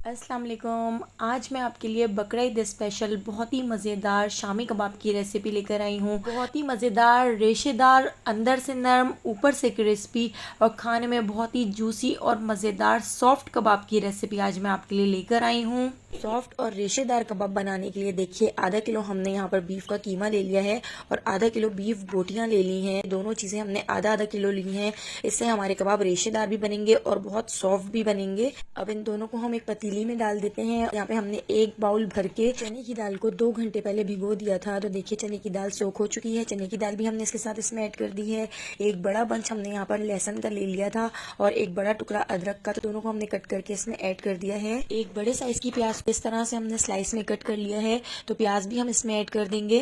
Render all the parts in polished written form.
अस्सलाम वालेकुम। आज मैं आपके लिए बकरा ईद स्पेशल बहुत ही मज़ेदार शामी कबाब की रेसिपी लेकर आई हूँ। बहुत ही मज़ेदार, रेशेदार, अंदर से नरम, ऊपर से क्रिस्पी और खाने में बहुत ही जूसी और मज़ेदार सॉफ्ट कबाब की रेसिपी आज मैं आपके लिए लेकर आई हूँ। सॉफ्ट और रेशेदार कबाब बनाने के लिए देखिए आधा किलो हमने यहाँ पर बीफ का कीमा ले लिया है और आधा किलो बीफ बोटियाँ ले ली हैं। दोनों चीज़ें हमने आधा आधा किलो ली हैं। इससे हमारे कबाब रेशेदार भी बनेंगे और बहुत सॉफ्ट भी बनेंगे। अब इन दोनों को हम एक पतीली में डाल देते हैं। यहाँ पे हमने एक बाउल भर के चने की दाल को 2 घंटे पहले भिगो दिया था। तो देखिए चने की दाल सोख हो चुकी है। चने की दाल भी हमने इसके साथ इसमें ऐड कर दी है। एक बड़ा बंच हमने यहाँ पर लहसुन का ले लिया था और एक बड़ा टुकड़ा अदरक का, तो दोनों को हमने कट करके इसमें ऐड कर दिया है। एक बड़े साइज की प्याज इस तरह से हमने स्लाइस में कट कर लिया है, तो प्याज भी हम इसमें ऐड कर देंगे।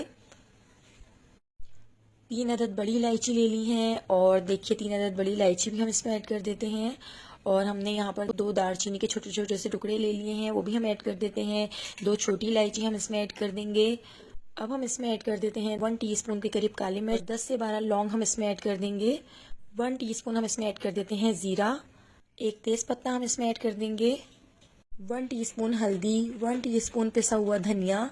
3 अदद बड़ी इलायची ले ली है और देखिए 3 अदद बड़ी इलायची भी हम इसमें ऐड कर देते हैं। और हमने यहाँ पर 2 दालचीनी के छोटे छोटे से टुकड़े ले लिए हैं, वो भी हम ऐड कर देते हैं। 2 छोटी इलायची हम इसमें ऐड कर देंगे। अब हम इसमें ऐड कर देते हैं 1 टीस्पून के करीब काली मिर्च, 10 से 12 लौंग हम इसमें ऐड कर देंगे। 1 टीस्पून हम इसमें ऐड कर देते हैं ज़ीरा। एक तेज़ पत्ता हम इसमें ऐड कर देंगे। 1 टीस्पून हल्दी, 1 टीस्पून पिसा हुआ धनिया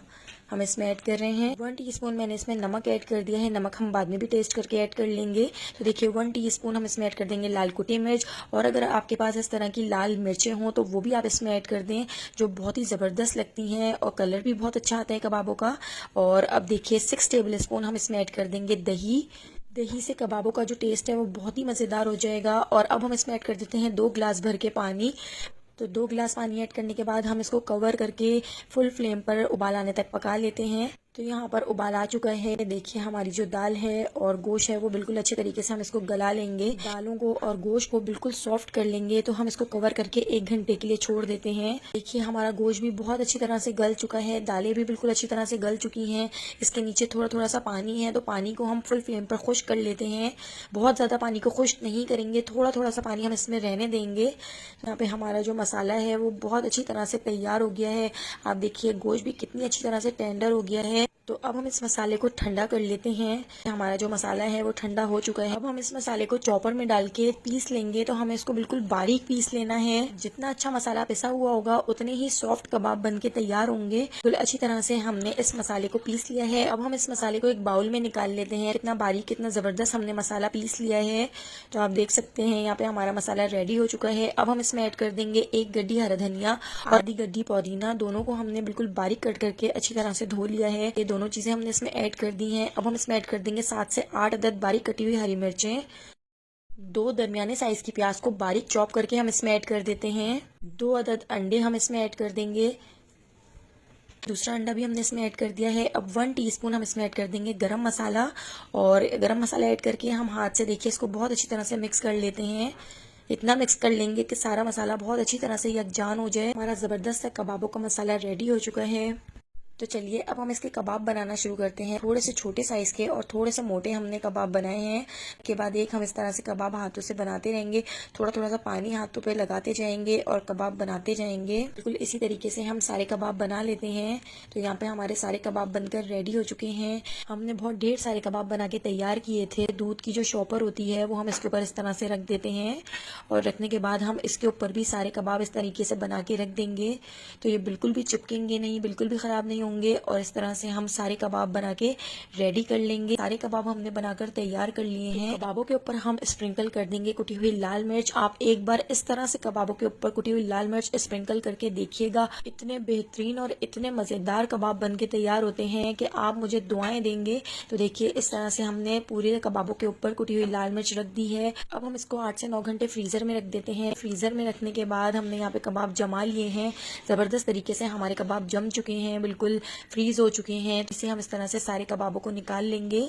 हम इसमें ऐड कर रहे हैं। 1 टीस्पून मैंने इसमें नमक ऐड कर दिया है। नमक हम बाद में भी टेस्ट करके ऐड कर लेंगे। तो देखिए 1 टीस्पून हम इसमें ऐड कर देंगे लाल कुटी मिर्च, और अगर आपके पास इस तरह की लाल मिर्चें हों तो वो भी आप इसमें ऐड कर दें, जो बहुत ही ज़बरदस्त लगती हैं और कलर भी बहुत अच्छा आता है कबाबों का। और अब देखिए 6 टेबल स्पून हम इसमें ऐड कर देंगे दही। दही से कबाबों का जो टेस्ट है वो बहुत ही मज़ेदार हो जाएगा। और अब हम इसमें ऐड कर देते हैं 2 गिलास भर के पानी। तो 2 गिलास पानी ऐड करने के बाद हम इसको कवर करके फुल फ्लेम पर उबाल आने तक पका लेते हैं। तो यहाँ पर उबाल आ चुका है। देखिए हमारी जो दाल है और गोश्त है वो बिल्कुल अच्छे तरीके से हम इसको गला लेंगे। दालों को और गोश्त को बिल्कुल सॉफ्ट कर लेंगे। तो हम इसको कवर करके 1 घंटे के लिए छोड़ देते हैं। देखिए हमारा गोश्त भी बहुत अच्छी तरह से गल चुका है, दालें भी बिल्कुल अच्छी तरह से गल चुकी हैं। इसके नीचे थोड़ा थोड़ा सा पानी है, तो पानी को हम फुल फ्लेम पर खुश्क कर लेते हैं। बहुत ज़्यादा पानी को खुश्क नहीं करेंगे, थोड़ा थोड़ा सा पानी हम इसमें रहने देंगे। यहाँ पे हमारा जो मसाला है वो बहुत अच्छी तरह से तैयार हो गया है। आप देखिए गोश्त भी कितनी अच्छी तरह से टेंडर हो गया है। तो अब हम इस मसाले को ठंडा कर लेते हैं। हमारा जो मसाला है वो ठंडा हो चुका है। अब हम इस मसाले को चॉपर में डाल के पीस लेंगे। तो हमें इसको बिल्कुल बारीक पीस लेना है। जितना अच्छा मसाला पिसा हुआ होगा उतने ही सॉफ्ट कबाब बन के तैयार होंगे। बिल्कुल अच्छी तरह से हमने इस मसाले को पीस लिया है। अब हम इस मसाले को एक बाउल में निकाल लेते हैं। कितना बारीक, कितना ज़बरदस्त हमने मसाला पीस लिया है। तो आप देख सकते हैं यहाँ पे हमारा मसाला रेडी हो चुका है। अब हम इसमें ऐड कर देंगे 1 गड्डी हरा धनिया और आधी गड्डी पुदीना। दोनों को हमने बिल्कुल बारीक कट करके अच्छी तरह से धो लिया है। ये दोनों चीज़ें हमने इसमें ऐड कर दी हैं। अब हम इसमें ऐड कर देंगे 7 से 8 अदद बारीक कटी हुई हरी मिर्चें। 2 दरमियाने साइज की प्याज को बारीक चॉप करके हम इसमें ऐड कर देते हैं। 2 अदद अंडे हम इसमें ऐड कर देंगे। दूसरा अंडा भी हमने इसमें ऐड कर दिया है। अब 1 टीस्पून हम इसमें ऐड कर देंगे गरम मसाला, और गरम मसाला ऐड करके हम हाथ से देखिए इसको बहुत अच्छी तरह से मिक्स कर लेते हैं। इतना मिक्स कर लेंगे कि सारा मसाला बहुत अच्छी तरह से यकजान हो जाए। हमारा ज़बरदस्त कबाबों का मसाला रेडी हो चुका है। तो चलिए अब हम इसके कबाब बनाना शुरू करते हैं। थोड़े से छोटे साइज़ के और थोड़े से मोटे हमने कबाब बनाए हैं। के बाद एक हम इस तरह से कबाब हाथों से बनाते रहेंगे। थोड़ा थोड़ा सा पानी हाथों पे लगाते जाएंगे और कबाब बनाते जाएंगे। बिल्कुल इसी तरीके से हम सारे कबाब बना लेते हैं। तो यहाँ पे हमारे सारे कबाब बनकर रेडी हो चुके हैं। हमने बहुत ढेर सारे कबाब बना के तैयार किए थे। दूध की जो शॉपर होती है वो हम इसके ऊपर इस तरह से रख देते हैं, और रखने के बाद हम इसके ऊपर भी सारे कबाब इस तरीके से बना के रख देंगे। तो ये बिल्कुल भी चिपकेंगे नहीं, बिल्कुल भी ख़राब नहीं होंगे। और इस तरह से हम सारे कबाब बना के रेडी कर लेंगे। सारे कबाब हमने बनाकर तैयार कर लिए हैं। कबाबों के ऊपर हम स्प्रिंकल कर देंगे कुटी हुई लाल मिर्च। आप एक बार इस तरह से कबाबों के ऊपर कुटी हुई लाल मिर्च स्प्रिंकल करके देखिएगा, इतने बेहतरीन और इतने मज़ेदार कबाब बन के तैयार होते हैं कि आप मुझे दुआएं देंगे। तो देखिए इस तरह से हमने पूरे कबाबों के ऊपर कुटी हुई लाल मिर्च रख दी है। अब हम इसको 8 से 9 घंटे फ्रीज़र में रख देते हैं। फ्रीज़र में रखने के बाद हमने यहाँ पे कबाब जमा लिए हैं। ज़बरदस्त तरीके से हमारे कबाब जम चुके हैं, बिल्कुल फ्रीज़ हो चुके हैं। इसे हम इस तरह से सारे कबाबों को निकाल लेंगे।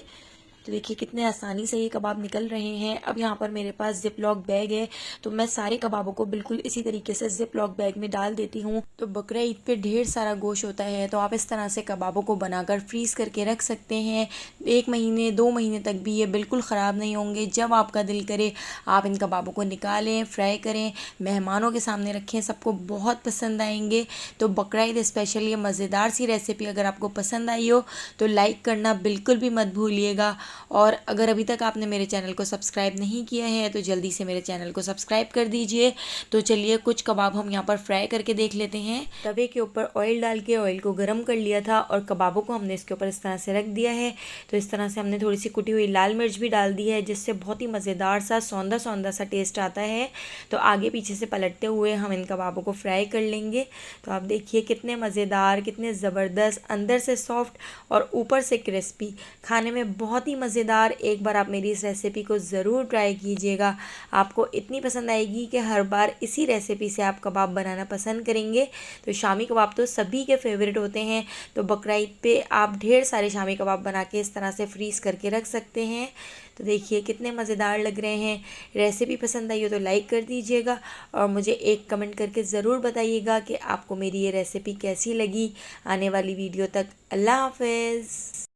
तो देखिए कितने आसानी से ये कबाब निकल रहे हैं। अब यहाँ पर मेरे पास जिप लॉक बैग है, तो मैं सारे कबाबों को बिल्कुल इसी तरीके से जिप लॉक बैग में डाल देती हूँ। तो बकरा ईद पे ढेर सारा गोश्त होता है, तो आप इस तरह से कबाबों को बनाकर फ्रीज़ करके रख सकते हैं। 1 महीने 2 महीने तक भी ये बिल्कुल ख़राब नहीं होंगे। जब आपका दिल करे आप इन कबाबों को निकालें, फ्राई करें, मेहमानों के सामने रखें, सबको बहुत पसंद आएंगे। तो बकरा ईद स्पेशल ये मज़ेदार सी रेसिपी अगर आपको पसंद आई हो तो लाइक करना बिल्कुल भी मत भूलिएगा। और अगर अभी तक आपने मेरे चैनल को सब्सक्राइब नहीं किया है तो जल्दी से मेरे चैनल को सब्सक्राइब कर दीजिए। तो चलिए कुछ कबाब हम यहाँ पर फ्राई करके देख लेते हैं। तवे के ऊपर ऑयल डाल के ऑयल को गर्म कर लिया था और कबाबों को हमने इसके ऊपर इस तरह से रख दिया है। तो इस तरह से हमने थोड़ी सी कुटी हुई लाल मिर्च भी डाल दी है, जिससे बहुत ही मज़ेदार सा सौंधा सौंधा सा टेस्ट आता है। तो आगे पीछे से पलटते हुए हम इन कबाबों को फ्राई कर लेंगे। तो आप देखिए कितने मज़ेदार, कितने ज़बरदस्त, अंदर से सॉफ्ट और ऊपर से क्रिस्पी, खाने में बहुत ही मज़ेदार। एक बार आप मेरी इस रेसिपी को ज़रूर ट्राई कीजिएगा, आपको इतनी पसंद आएगी कि हर बार इसी रेसिपी से आप कबाब बनाना पसंद करेंगे। तो शामी कबाब तो सभी के फेवरेट होते हैं, तो बकरा ईद पे आप ढेर सारे शामी कबाब बना के इस तरह से फ्रीज़ करके रख सकते हैं। तो देखिए कितने मज़ेदार लग रहे हैं। रेसिपी पसंद आई हो तो लाइक कर दीजिएगा और मुझे एक कमेंट करके ज़रूर बताइएगा कि आपको मेरी ये रेसिपी कैसी लगी। आने वाली वीडियो तक अल्लाह हाफ़िज़।